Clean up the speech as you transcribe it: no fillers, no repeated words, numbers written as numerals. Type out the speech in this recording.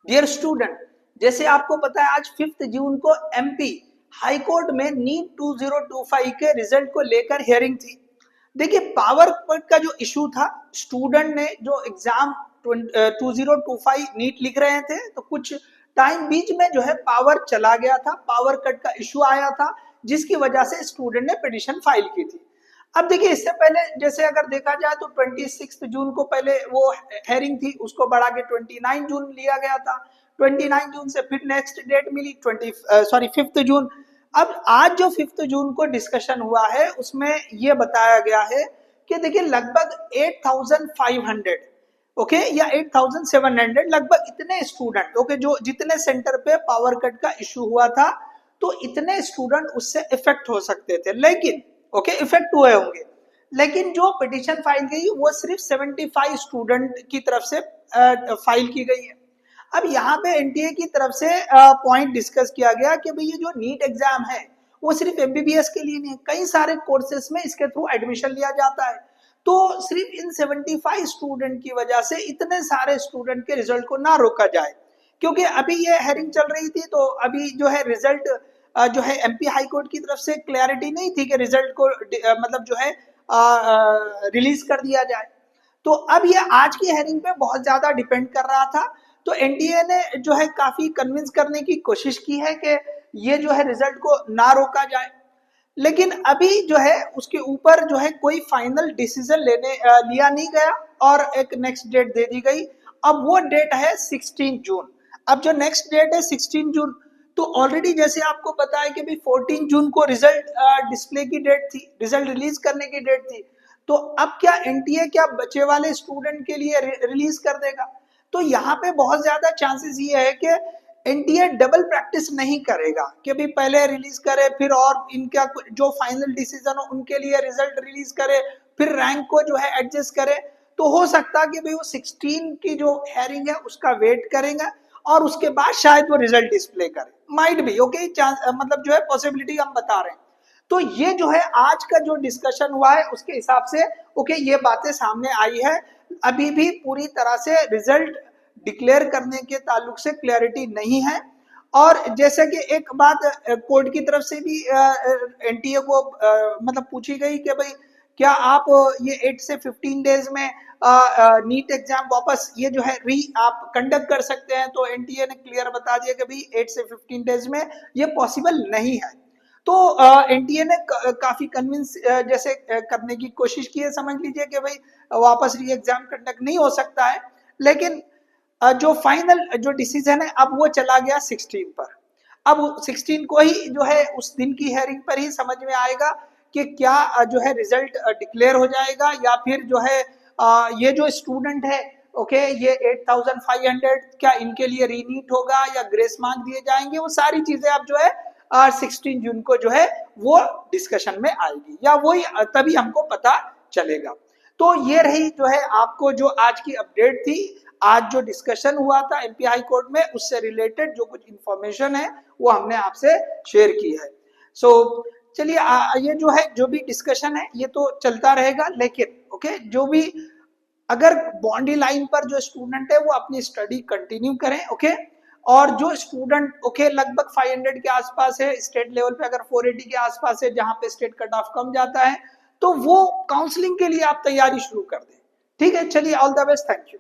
Dear student, जैसे आपको पता है आज 5 जून को एमपी हाई कोर्ट में नीट 2025 के रिजल्ट को लेकर हियरिंग थी। देखिए पावर कट का जो इशू था, स्टूडेंट ने जो एग्जाम 2025 नीट लिख रहे थे तो कुछ टाइम बीच में जो है पावर चला गया था, पावर कट का इशू आया था जिसकी वजह से स्टूडेंट ने पिटीशन फाइल की थी। अब देखिए इससे पहले जैसे अगर देखा जाए तो 26 जून को पहले वो हेयरिंग थी, उसको बढ़ा के 29 जून लिया गया था। 29 जून से फिर नेक्स्ट डेट मिली 5 जून। अब आज जो 5 जून को डिस्कशन हुआ है उसमें ये बताया गया है कि देखिए लगभग 8500 ओके या 8700 लगभग इतने स्टूडेंट ओके जो जितने सेंटर पे पावर कट का इशू हुआ था तो इतने स्टूडेंट उससे इफेक्ट हो सकते थे, लेकिन ओके इफेक्ट हुए होंगे, लेकिन जो पिटीशन फाइल गई वो सिर्फ 75 स्टूडेंट की तरफ से फाइल की गई है। अब यहाँ पे एनटीए की तरफ से पॉइंट डिस्कस किया गया कि भाई ये जो नीट एग्जाम है वो सिर्फ एमबीबीएस के लिए नहीं, कई सारे कोर्सेज में इसके थ्रू एडमिशन लिया जाता है। तो सिर्फ इन 75 स्टूडेंट की वजह से इतने सारे स्टूडेंट के रिजल्ट को ना रोका जाए, क्योंकि अभी ये हेयरिंग चल रही थी तो अभी जो है रिजल्ट जो है एमपी हाई कोर्ट की तरफ से क्लैरिटी नहीं थी कि रिजल्ट को मतलब जो है रिलीज कर दिया जाए। तो अब ये आज की हेयरिंग पे बहुत ज्यादा डिपेंड कर रहा था। तो एनडीए ने जो है काफी कन्विंस करने की कोशिश की है कि ये जो है रिजल्ट को ना रोका जाए, लेकिन अभी जो है उसके ऊपर जो है कोई फाइनल डिसीजन लिया नहीं गया और एक नेक्स्ट डेट दे दी गई। अब वो डेट है 16 जून। अब जो नेक्स्ट डेट है 16 जून, तो ऑलरेडी जैसे आपको पता है कि भाई 14 जून को रिजल्ट डिस्प्ले की डेट थी, रिजल्ट रिलीज करने की डेट थी। तो अब क्या एनटीए क्या बचे वाले स्टूडेंट के लिए रिलीज कर देगा? तो यहाँ पे बहुत ज्यादा चांसेस ये है कि एनटीए डबल प्रैक्टिस नहीं करेगा कि भाई पहले रिलीज करे फिर और इनका जो फाइनल डिसीजन हो उनके लिए रिजल्ट रिलीज करे फिर रैंक को जो है एडजस्ट करे। तो हो सकता कि भाई वो 16 की जो हेयरिंग है उसका वेट करेंगे और उसके बाद शायद वो रिजल्ट डिस्प्ले करे, माइट भी ओके मतलब जो है पॉसिबिलिटी हम बता रहे हैं। तो ये जो है आज का जो डिस्कशन हुआ है उसके हिसाब से ओके ये बातें सामने आई है। अभी भी पूरी तरह से रिजल्ट डिक्लेयर करने के ताल्लुक से क्लैरिटी नहीं है। और जैसे कि एक बात कोर्ट की तरफ से भी एनटीए को मतलब पूछी गई कि भाई क्या आप ये 8 से 15 डेज में नीट एग्जाम वापस ये जो है आप कंडक्ट कर सकते हैं? तो एनटीए ने क्लियर बता दिया कि भाई 8 से 15 डेज में ये पॉसिबल नहीं है। तो एनटीए ने काफी कन्विंस जैसे करने की कोशिश की है, समझ लीजिए कि भाई वापस री एग्जाम कंडक्ट नहीं हो सकता है, लेकिन जो फाइनल जो डिसीजन है अब वो चला गया 16 पर। अब 16 को ही जो है उस दिन की हेयरिंग पर ही समझ में आएगा कि क्या जो है रिजल्ट डिक्लेयर हो जाएगा या फिर जो है ये जो स्टूडेंट है ओके ये 8500 क्या इनके लिए रीनीट होगा या ग्रेस मार्क दिए जाएंगे, वो सारी चीजें अब जो है 16 जून को जो है वो डिस्कशन में आएगी या वही तभी हमको पता चलेगा। तो ये रही जो है आपको जो आज की अपडेट थी, आज जो डिस्कशन हुआ था एमपी हाई कोर्ट में उससे रिलेटेड जो कुछ इंफॉर्मेशन है वो हमने आपसे शेयर की है। सो चलिए ये जो है जो भी डिस्कशन है ये तो चलता रहेगा, लेकिन ओके जो भी अगर बाउंड्री लाइन पर जो स्टूडेंट है वो अपनी स्टडी कंटिन्यू करें ओके। और जो स्टूडेंट ओके लगभग 500 के आसपास है स्टेट लेवल पे, अगर 480 के आसपास है जहां पे स्टेट कट ऑफ कम जाता है तो वो काउंसलिंग के लिए आप तैयारी शुरू कर दें। ठीक है, चलिए all the best, thank you.